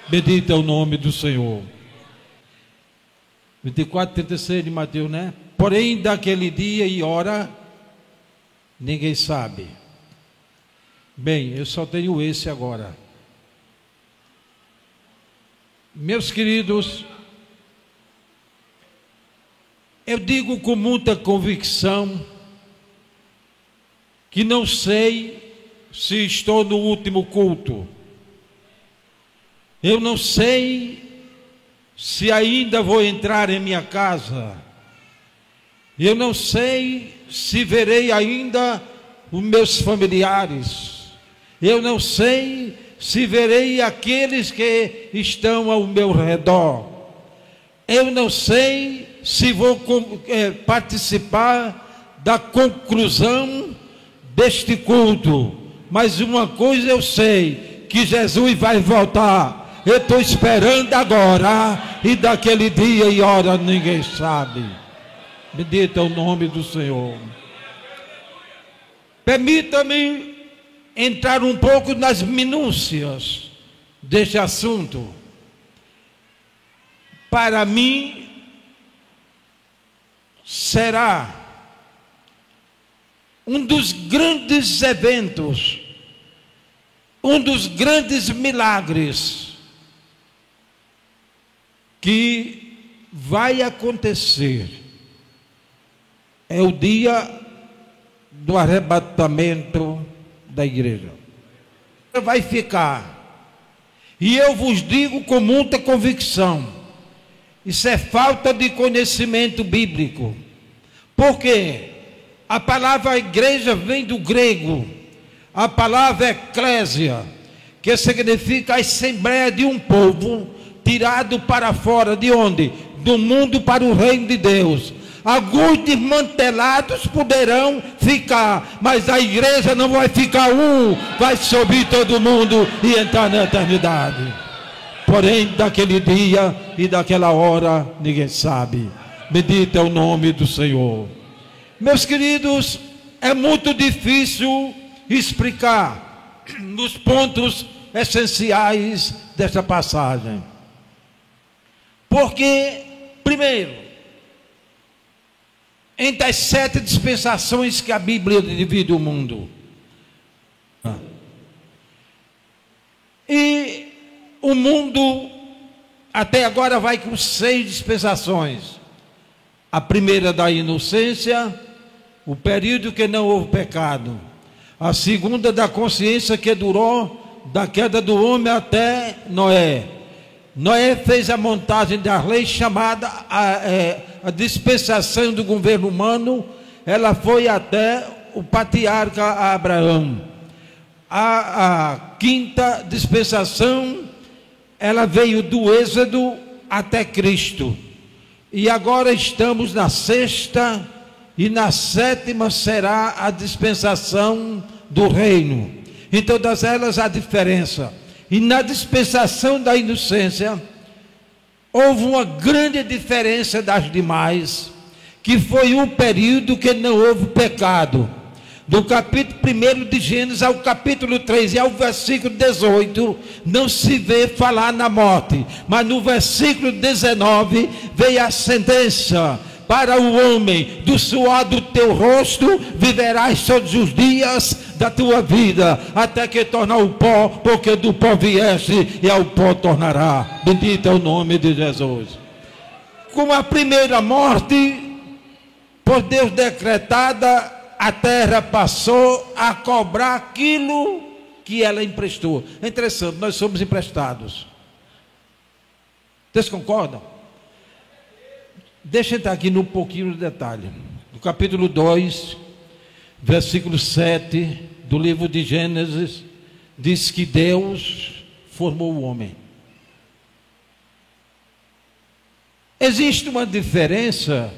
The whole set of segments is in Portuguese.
Bendito é o nome do Senhor. 24, 36 de Mateus, né? Porém, daquele dia e hora, ninguém sabe. Bem, eu só tenho esse agora. Meus queridos, eu digo com muita convicção que não sei se estou no último culto. Eu não sei se ainda vou entrar em minha casa. Eu não sei se verei ainda os meus familiares. Eu não sei se verei aqueles que estão ao meu redor. Eu não sei se vou participar da conclusão deste culto. Mas uma coisa eu sei, que Jesus vai voltar. Eu estou esperando agora, e daquele dia e hora ninguém sabe. Bendito é o nome do Senhor. Permita-me entrar um pouco nas minúcias deste assunto. Para mim, será um dos grandes eventos, um dos grandes milagres que vai acontecer. É o dia do arrebatamento da igreja. Vai ficar. E eu vos digo com muita convicção, isso é falta de conhecimento bíblico. Por quê? A palavra igreja vem do grego, a palavra eclésia, que significa a assembleia de um povo tirado para fora de onde? Do mundo para o reino de Deus. Alguns desmantelados poderão ficar, mas a igreja não vai ficar vai subir todo mundo e entrar na eternidade. Porém, daquele dia e daquela hora, ninguém sabe. Bendito é o nome do Senhor. Meus queridos, é muito difícil explicar nos pontos essenciais dessa passagem. Porque, primeiro, entre as 7 dispensações que a Bíblia divide o mundo, e o mundo até agora vai com 6 dispensações. A primeira da inocência, o período que não houve pecado. A segunda da consciência, que durou da queda do homem até Noé. Noé fez a montagem da lei chamada a dispensação do governo humano. Ela foi até o patriarca Abraão. A quinta dispensação, ela veio do Êxodo até Cristo. E agora estamos na 6ª, e na 7ª será a dispensação do reino. Em todas elas há diferença. E na dispensação da inocência, houve uma grande diferença das demais, que foi um período que não houve pecado. Do capítulo 1 de Gênesis ao capítulo 3 e ao versículo 18, não se vê falar na morte. Mas no versículo 19, veio a sentença para o homem: do suor do teu rosto viverás todos os dias da tua vida, até que tornar o pó, porque do pó vieste e ao pó tornará. Bendito é o nome de Jesus. Com a primeira morte, por Deus decretada, a terra passou a cobrar aquilo que ela emprestou. É interessante, nós somos emprestados. Vocês concordam? Deixa eu entrar aqui num pouquinho de detalhe. No capítulo 2, versículo 7 do livro de Gênesis, diz que Deus formou o homem. Existe uma diferença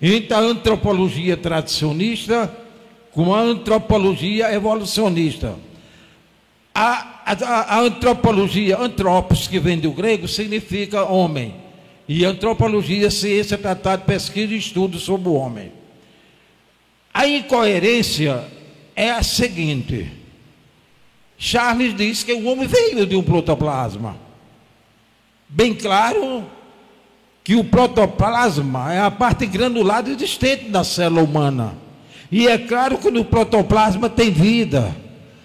entre a antropologia tradicionista com a antropologia evolucionista. A antropologia, antropos, que vem do grego, significa homem. E antropologia, ciência, tratado, pesquisa e estudo sobre o homem. A incoerência é a seguinte: Charles diz que o homem veio de um protoplasma. bem claro que o protoplasma é a parte granulada existente da célula humana. E é claro que no protoplasma tem vida.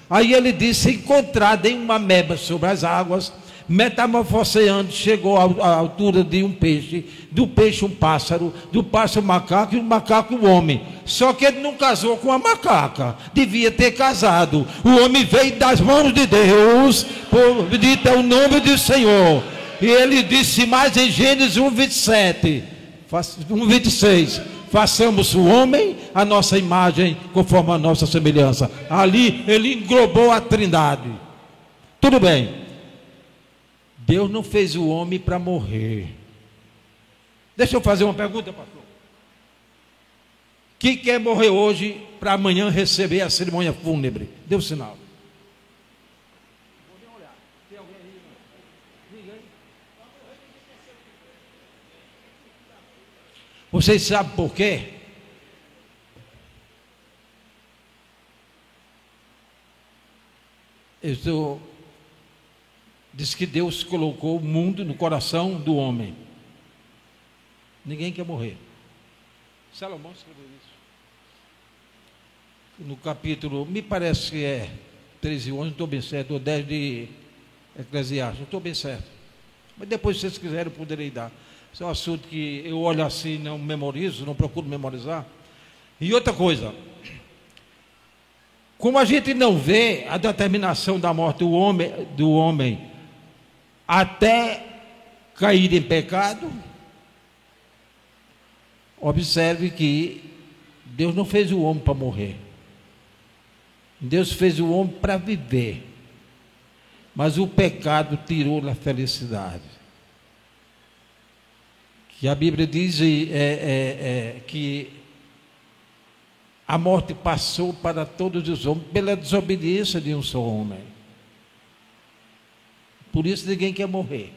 Aí ele disse: encontrada em uma ameba sobre as águas, metamorfoseando, chegou à altura de um peixe, do peixe um pássaro, do pássaro um macaco e do macaco um homem. Só que ele não casou com a macaca, devia ter casado. O homem veio das mãos de Deus, dito é o nome do Senhor. E ele disse mais em Gênesis 1:27, 1:26: façamos o homem a nossa imagem, conforme a nossa semelhança. Ali ele englobou a Trindade. Tudo bem. Deus não fez o homem para morrer. Deixa eu fazer uma pergunta, pastor. Quem quer morrer hoje para amanhã receber a cerimônia fúnebre? Dê um sinal. Tem alguém aí? Ninguém? Vocês sabem por quê? Diz que Deus colocou o mundo no coração do homem. Ninguém quer morrer. Salomão escreveu isso. No capítulo, me parece que é 13:11, não estou bem certo, ou 10 de Eclesiastes, não estou bem certo. Mas depois, se vocês quiserem, eu poderei dar. Isso é um assunto que eu olho assim, não memorizo, não procuro memorizar. E outra coisa, como a gente não vê a determinação da morte do homem até cair em pecado, observe que Deus não fez o homem para morrer. Deus fez o homem para viver. Mas o pecado tirou a felicidade. Que a Bíblia diz que a morte passou para todos os homens pela desobediência de um só homem. Por isso ninguém quer morrer.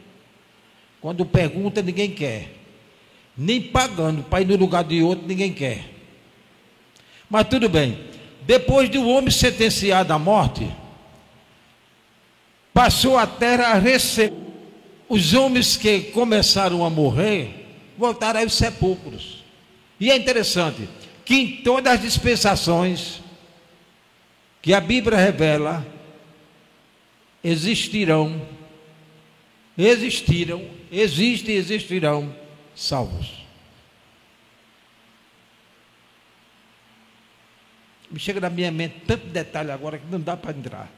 Quando pergunta, ninguém quer. Nem pagando para ir no lugar de outro, ninguém quer. Mas tudo bem. Depois de o homem sentenciado à morte, passou a terra a receber. Os homens que começaram a morrer, voltaram aos sepulcros. E é interessante que em todas as dispensações que a Bíblia revela, existiram existem e existirão salvos. Me chega na minha mente tanto detalhe agora que não dá para entrar.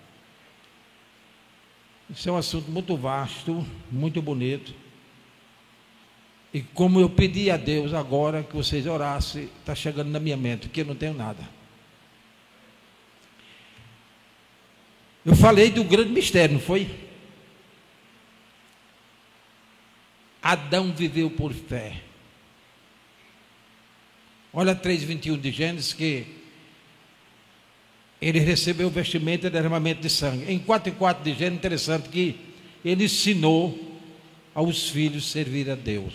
Isso é um assunto muito vasto, muito bonito. E como eu pedi a Deus agora que vocês orassem, está chegando na minha mente, que eu não tenho nada. Eu falei do grande mistério, não foi? Adão viveu por fé. Olha 3:21 de Gênesis, que ele recebeu o vestimento e derramamento de sangue. Em 4:4 de Gênesis, interessante que ele ensinou aos filhos servir a Deus.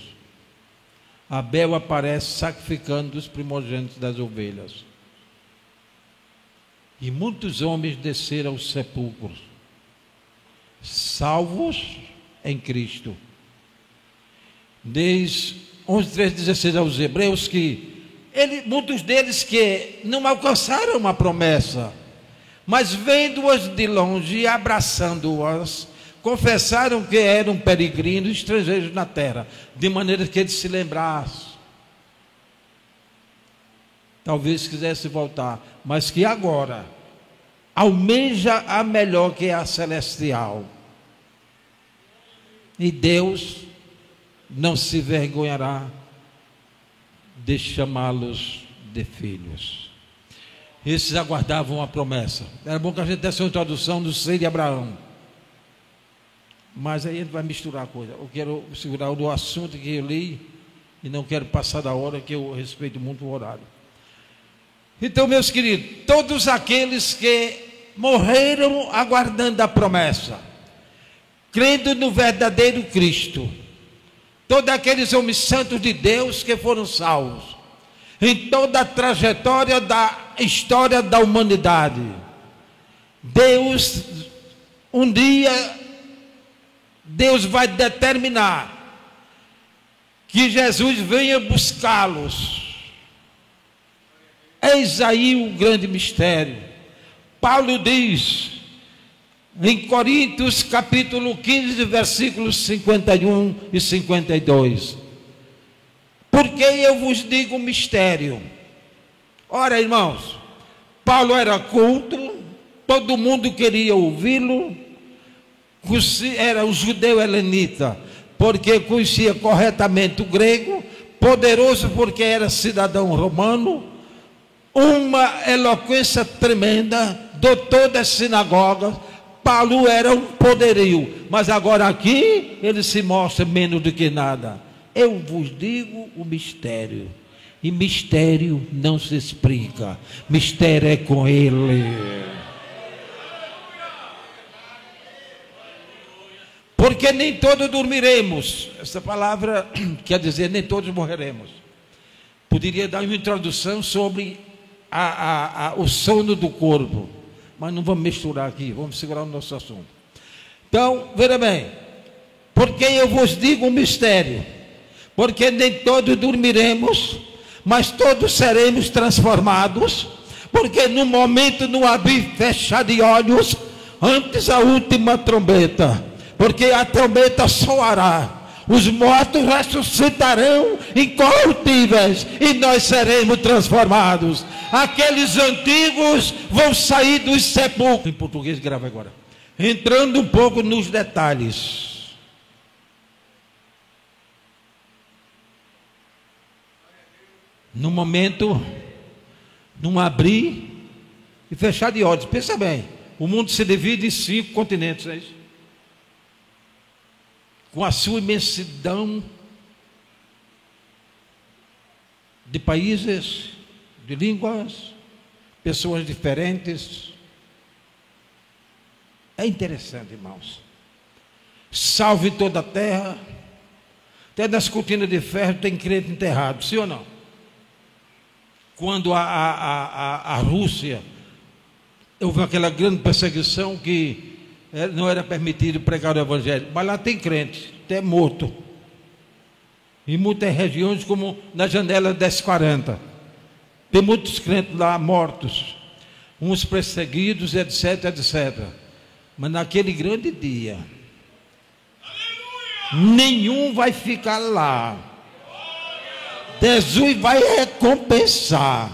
Abel aparece sacrificando os primogênitos das ovelhas. E muitos homens desceram aos sepulcros, salvos em Cristo. Diz 11:3-16 aos Hebreus que muitos deles que não alcançaram a promessa, mas vendo-as de longe e abraçando-as, confessaram que eram peregrinos, estrangeiros na terra, de maneira que eles se lembrassem. Talvez quisesse voltar, mas que agora almeja a melhor, que é a celestial. E Deus não se vergonhará de chamá-los de filhos. Esses aguardavam a promessa. Era bom que a gente desse uma introdução do seio de Abraão, mas aí a gente vai misturar a coisa. Eu quero segurar o assunto que eu li e não quero passar da hora, que eu respeito muito o horário. Então, meus queridos, todos aqueles que morreram aguardando a promessa, crendo no verdadeiro Cristo, todos aqueles homens santos de Deus que foram salvos, em toda a trajetória da história da humanidade, Deus um dia Deus vai determinar que Jesus venha buscá-los. Eis aí o grande mistério. Paulo diz em Coríntios capítulo 15, versículos 51 e 52: porque eu vos digo mistério. Ora, irmãos, Paulo era culto, todo mundo queria ouvi-lo, era um judeu helenita, porque conhecia corretamente o grego, poderoso porque era cidadão romano, uma eloquência tremenda, doutor das sinagogas. Paulo era um poderio, mas agora aqui ele se mostra menos do que nada. Eu vos digo o mistério, e mistério não se explica, mistério é com ele. Porque nem todos dormiremos. Essa palavra quer dizer nem todos morreremos. Poderia dar uma introdução sobre o sono do corpo, mas não vamos misturar aqui, vamos segurar o nosso assunto. Então, veja bem, porque eu vos digo um mistério, porque nem todos dormiremos, mas todos seremos transformados, porque no momento, no abrir e fechar de olhos, antes a última trombeta, porque a trombeta soará, os mortos ressuscitarão incorruptíveis e nós seremos transformados. Aqueles antigos vão sair dos sepulcros. Em português, grava agora. Entrando um pouco nos detalhes. No momento, num abrir e fechar de olhos. Pensa bem, o mundo se divide em 5 continentes, é isso? Com a sua imensidão de países, de línguas, pessoas diferentes. É interessante, irmãos. Salve toda a terra, até nas cortinas de ferro tem crente enterrado, sim ou não? Quando a Rússia houve aquela grande perseguição que não era permitido pregar o evangelho, mas lá tem crente, até morto. Em muitas regiões, como na janela 1040, tem muitos crentes lá mortos, uns perseguidos, etc, etc. Mas naquele grande dia, nenhum vai ficar lá. Jesus vai recompensar.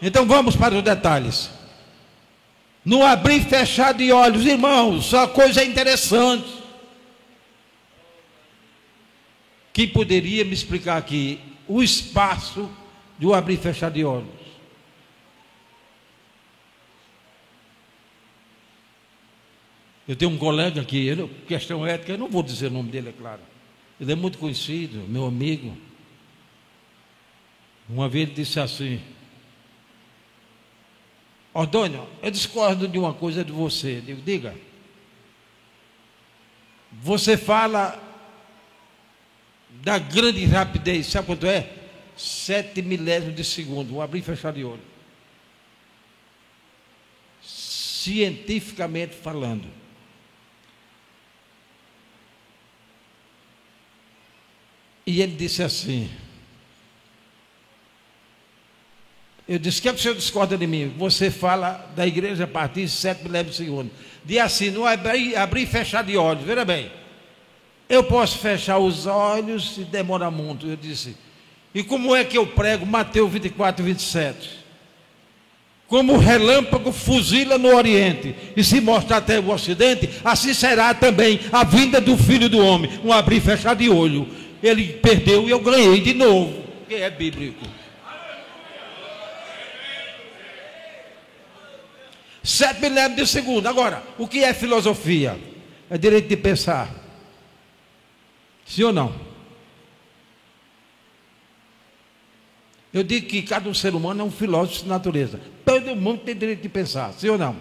Então vamos para os detalhes. No abrir e fechar de olhos, irmãos, só coisa interessante. Quem poderia me explicar aqui o espaço do abrir e fechar de olhos? Eu tenho um colega aqui, questão ética, eu não vou dizer o nome dele, é claro. Ele é muito conhecido, meu amigo. Uma vez ele disse assim: Ordônio, eu discordo de uma coisa de você. Eu digo, diga. Você fala da grande rapidez, sabe quanto é? 7 milésimos de segundo, um abrir e fechar de olho. Cientificamente falando. E ele disse assim, eu disse, que é que o senhor discorda de mim? Você fala da igreja a partir de 7 milésimos de segundo. Diz assim, não abrir e fechar de olhos. Veja bem, eu posso fechar os olhos e demora muito. Eu disse, e como é que eu prego Mateus 24, 27? Como o relâmpago fuzila no Oriente e se mostra até o Ocidente, assim será também a vinda do Filho do Homem. Um abrir e fechar de olho. Ele perdeu e eu ganhei de novo, que é bíblico. 7 milésimos de segundo. Agora, o que é filosofia? É direito de pensar. Sim ou não? Eu digo que cada ser humano é um filósofo de natureza. Todo mundo tem direito de pensar, sim ou não?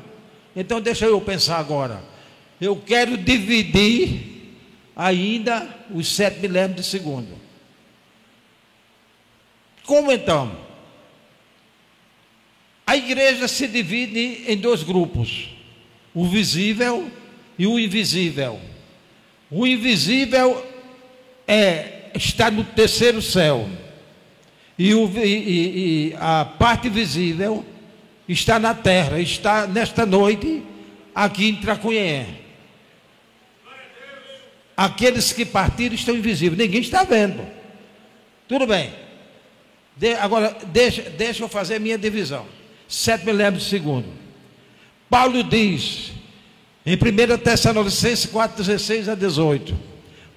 Então deixa eu pensar agora. Eu quero dividir ainda os 7 milésimos de segundo. Como então? A igreja se divide em 2 grupos: o visível e o invisível. O invisível está no terceiro céu, e a parte visível está na terra, está nesta noite aqui em Tracunhé. Aqueles que partiram estão invisíveis, ninguém está vendo. Tudo bem. Agora deixa eu fazer minha divisão. 7 milésimos de segundo. Paulo diz em 1 Tessalonicenses 4:16 a 18: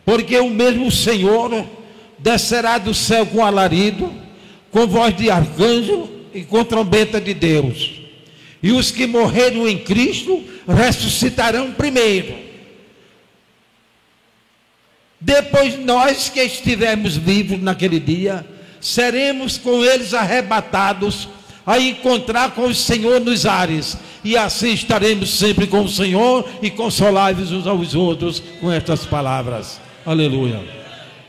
porque o mesmo Senhor descerá do céu com alarido, com voz de arcanjo e com trombeta de Deus, e os que morreram em Cristo ressuscitarão primeiro. Depois nós que estivermos vivos naquele dia, seremos com eles arrebatados a encontrar com o Senhor nos ares, e assim estaremos sempre com o Senhor, e consoláveis uns aos outros com estas palavras. Aleluia.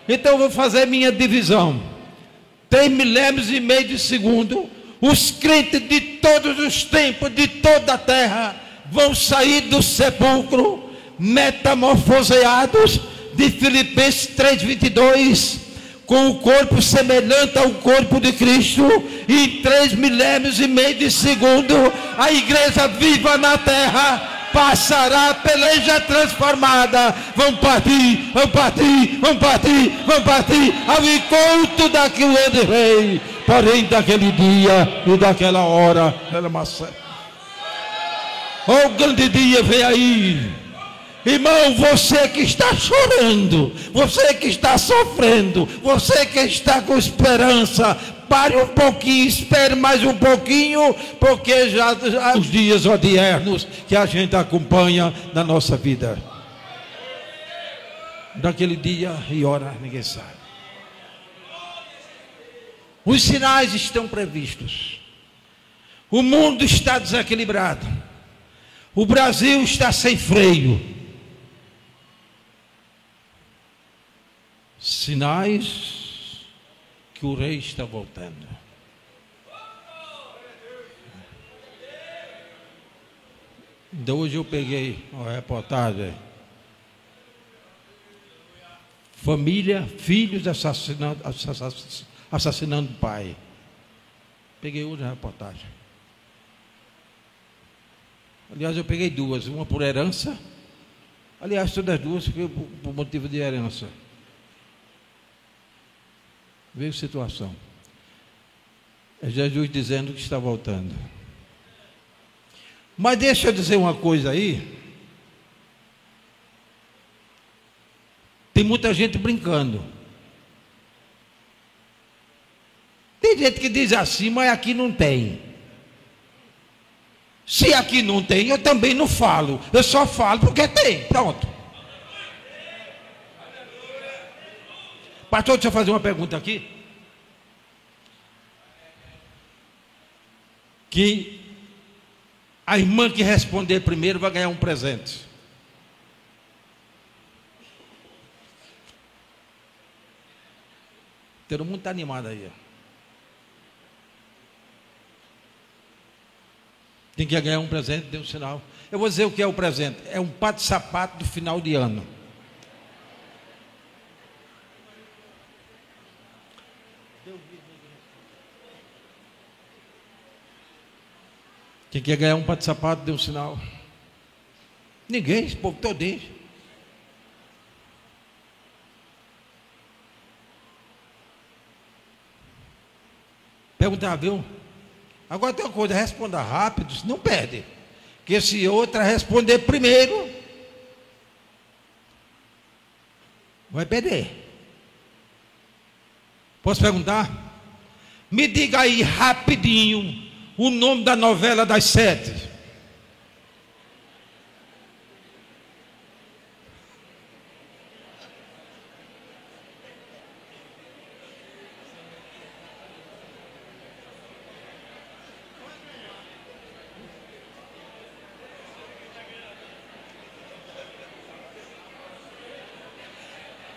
Então eu vou fazer minha divisão. 3 milésimos e meio de segundo. Os crentes de todos os tempos, de toda a terra, vão sair do sepulcro metamorfoseados, de Filipenses 3:22, com o corpo semelhante ao corpo de Cristo. E em 3 milésimos e meio de segundo, a igreja viva na terra passará, peleja transformada. Vão partir ao encontro daquele rei. Porém, daquele dia e daquela hora, o grande dia vem aí. Irmão, você que está chorando, você que está sofrendo, você que está com esperança, pare um pouquinho, espere mais um pouquinho, porque já os dias odiernos que a gente acompanha na nossa vida. Daquele dia e hora ninguém sabe. Os sinais estão previstos. O mundo está desequilibrado. O Brasil está sem freio. Sinais que o rei está voltando. Então hoje eu peguei uma reportagem. Família, filhos assassinando o pai. Peguei hoje a reportagem. Aliás, eu peguei duas, uma por herança. Aliás, todas as duas por motivo de herança. Veio situação. É Jesus dizendo que está voltando. Mas deixa eu dizer uma coisa aí. Tem muita gente brincando. Tem gente que diz assim, mas aqui não tem. Se aqui não tem, eu também não falo. Eu só falo porque tem. Pronto. Pastor, deixa eu fazer uma pergunta aqui. Que a irmã que responder primeiro vai ganhar um presente. Todo mundo está animado aí. Quem quer ganhar um presente, dê um sinal. Eu vou dizer o que é o presente. É um par de sapato do final de ano. Quem quer ganhar um par de sapato, dê um sinal. Ninguém, esse povo todinho. Perguntar, viu? Agora tem uma coisa, responda rápido, não perde. Porque se outra responder primeiro, vai perder. Posso perguntar? Me diga aí rapidinho o nome da novela das 7.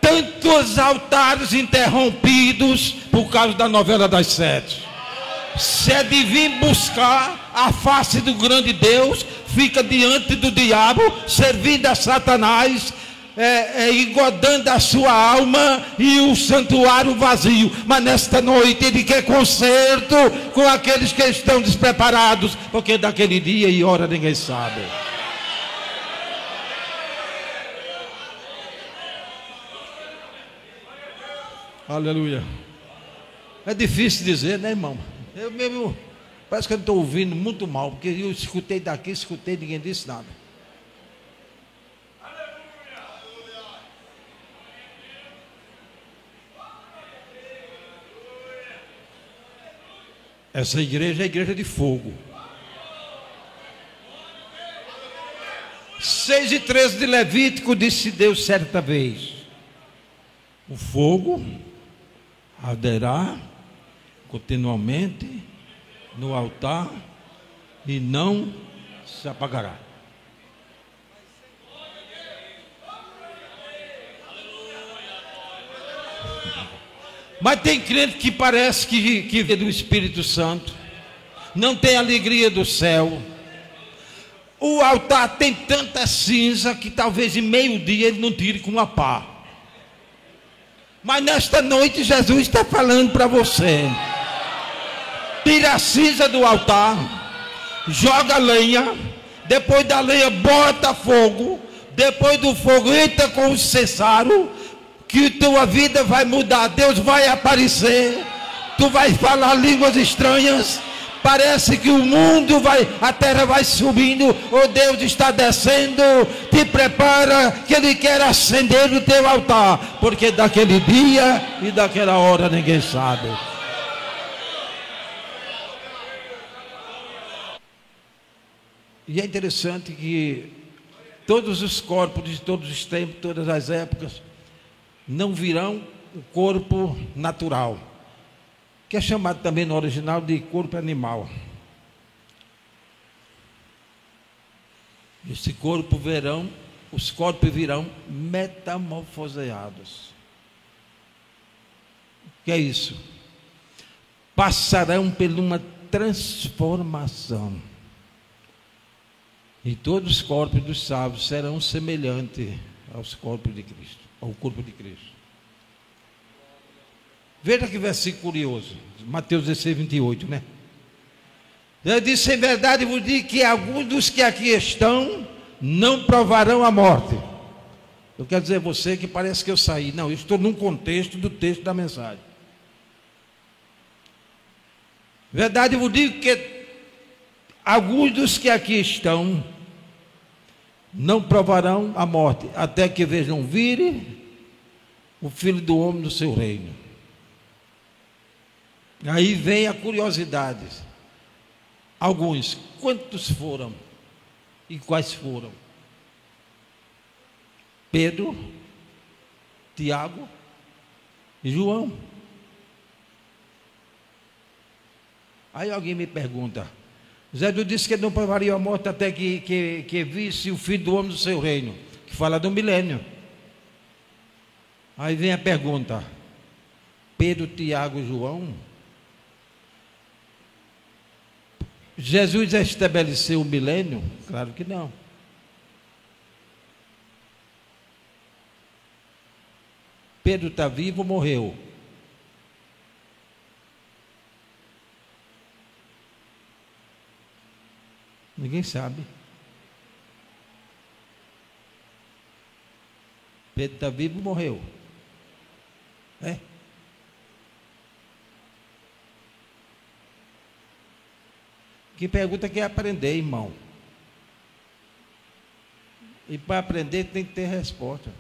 Tantos altares interrompidos por causa da novela das 7. Se é de vir buscar a face do grande Deus, fica diante do diabo, servindo a Satanás, engodando a sua alma e o santuário vazio. Mas nesta noite ele quer conserto com aqueles que estão despreparados, porque daquele dia e hora ninguém sabe. Aleluia. É difícil dizer, né, irmão? Eu mesmo, parece que eu estou ouvindo muito mal, porque eu escutei daqui, escutei, ninguém disse nada. Essa igreja é a igreja de fogo. 6:13 de Levítico disse Deus certa vez: o fogo arderá continuamente no altar e não se apagará. Mas tem crente que parece que vê do Espírito Santo, não tem alegria do céu. O altar tem tanta cinza que talvez em meio-dia ele não tire com uma pá. Mas nesta noite Jesus está falando para você: tira a cinza do altar, joga a lenha, depois da lenha bota fogo, depois do fogo entra com o incensário, que tua vida vai mudar. Deus vai aparecer, tu vai falar línguas estranhas, parece que o mundo a terra vai subindo, ou Deus está descendo. Te prepara, que Ele quer acender o teu altar, porque daquele dia e daquela hora ninguém sabe. E é interessante que todos os corpos de todos os tempos, todas as épocas, não virão o corpo natural, que é chamado também no original de corpo animal. Esse corpo os corpos virão metamorfoseados. O que é isso? Passarão por uma transformação. E todos os corpos dos sábios serão semelhantes aos corpos de Cristo, ao corpo de Cristo. Veja que versículo curioso, Mateus 16:28, né? Ele disse: em verdade vos digo que alguns dos que aqui estão não provarão a morte. Eu quero dizer a você que parece que eu saí. Não, eu estou num contexto do texto da mensagem. Verdade vos digo que alguns dos que aqui estão não provarão a morte, até que vejam vir o Filho do Homem no seu reino. Aí vem a curiosidade. Alguns, quantos foram? E quais foram? Pedro, Tiago e João. Aí alguém me pergunta: Jesus disse que não provaria a morte até que visse o Filho do Homem do seu reino, que fala do milênio. Aí vem a pergunta: Pedro, Tiago e João, Jesus já estabeleceu o milênio? Claro que não. Pedro está vivo ou morreu? Ninguém sabe. Pedro está vivo ou morreu? Que pergunta quer aprender, irmão? E para aprender tem que ter resposta.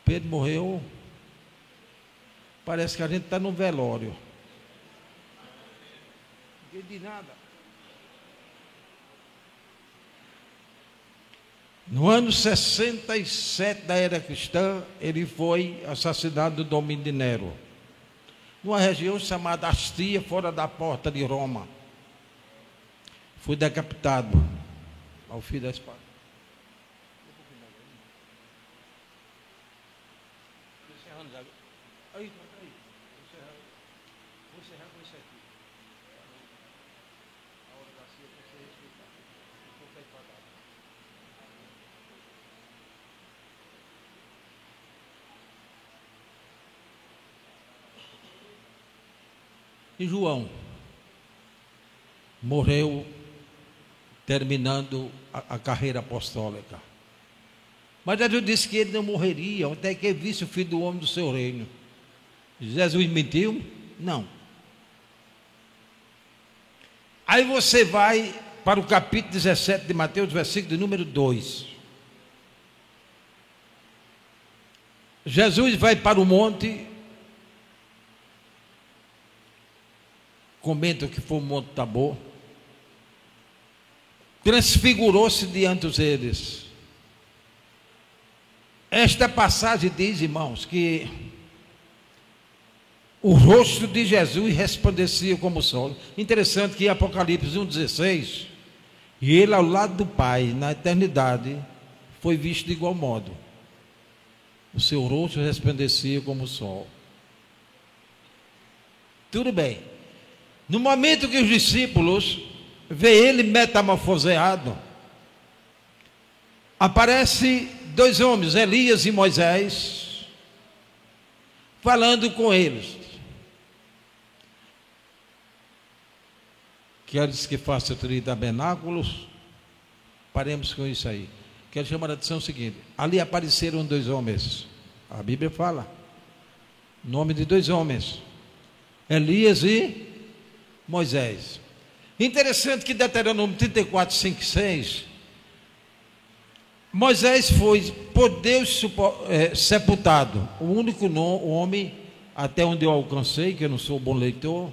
Pedro morreu. Parece que a gente está num velório. Ninguém diz nada. No ano 67 da era cristã, ele foi assassinado no domínio de Nero, numa região chamada Astria, fora da porta de Roma. Foi decapitado ao fio da espada. Vou encerrar com isso aqui. A hora da ceia tem que ser respeitada. E João morreu terminando a carreira apostólica. Mas Jesus disse que ele não morreria até que ele visse o Filho do Homem do seu reino. Jesus mentiu? Não. Aí você vai para o capítulo 17 de Mateus, versículo de número 2. Jesus vai para o monte, comenta que foi o Monte Tabor, transfigurou-se diante deles. Esta passagem diz, irmãos, que o rosto de Jesus resplandecia como o sol. Interessante que em Apocalipse 1,16, e ele ao lado do Pai, na eternidade, foi visto de igual modo. O seu rosto resplandecia como o sol. Tudo bem. No momento que os discípulos vê ele metamorfoseado, aparece dois homens, Elias e Moisés, falando com eles. Queres que faça 30 tabernáculos? Paremos com isso aí. Quero chamar a atenção o seguinte: ali apareceram dois homens. A Bíblia fala o nome de dois homens, Elias e Moisés. Interessante que Deuteronômio 34, 5 e 6, Moisés foi por Deus sepultado. O único homem, até onde eu alcancei, que eu não sou bom leitor,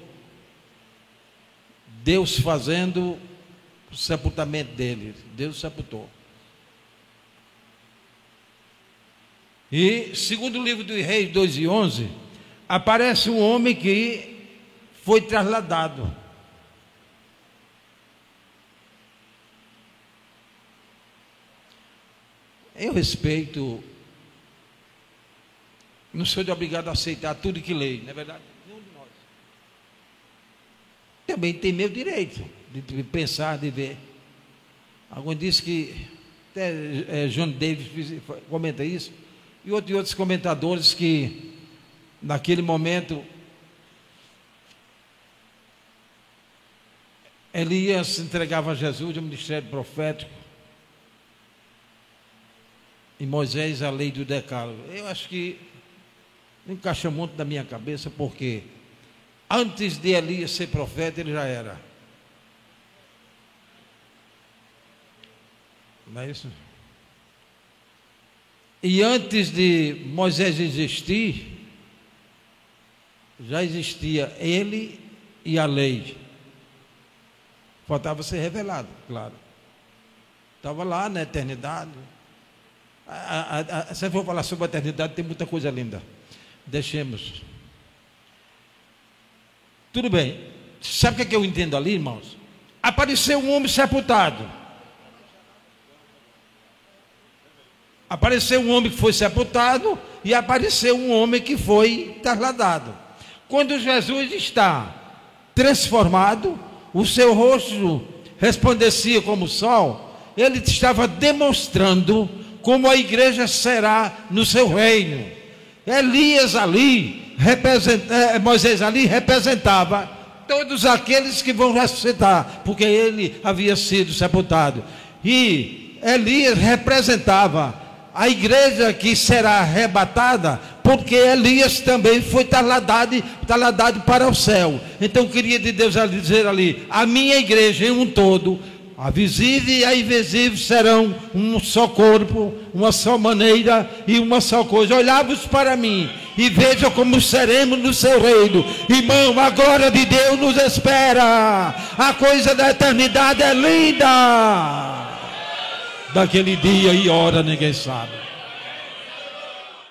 Deus fazendo o sepultamento dele. Deus sepultou. E segundo o livro dos Reis 2:11, aparece um homem que foi trasladado. Eu respeito, não sou obrigado a aceitar tudo que leio, não é verdade? Nenhum de nós. Também tem meu direito de pensar, de ver. Alguém disse que, até John Davis comenta isso, e outros comentadores que, naquele momento, Elias entregava a Jesus o ministério profético, e Moisés a lei do decálogo. Eu acho que não encaixa muito na minha cabeça, porque antes de Elias ser profeta, ele já era. Não é isso? E antes de Moisés existir, já existia ele e a lei. Faltava ser revelado, claro. Estava lá na eternidade. Se eu for falar sobre a eternidade, tem muita coisa linda. Deixemos. Tudo bem. Sabe o que eu entendo ali, irmãos? Apareceu um homem sepultado. Apareceu um homem que foi sepultado e apareceu um homem que foi trasladado. Quando Jesus está transformado, o seu rosto resplandecia como o sol, ele estava demonstrando como a igreja será no seu reino. Elias ali, Moisés ali representava todos aqueles que vão ressuscitar, porque ele havia sido sepultado. E Elias representava a igreja que será arrebatada, porque Elias também foi trasladado para o céu. Então queria de Deus dizer ali: a minha igreja em um todo, a visível e a invisível, serão um só corpo, uma só maneira e uma só coisa. Olhai-vos para mim e vejam como seremos no seu reino. Irmão, a glória de Deus nos espera. A coisa da eternidade é linda. Daquele dia e hora ninguém sabe.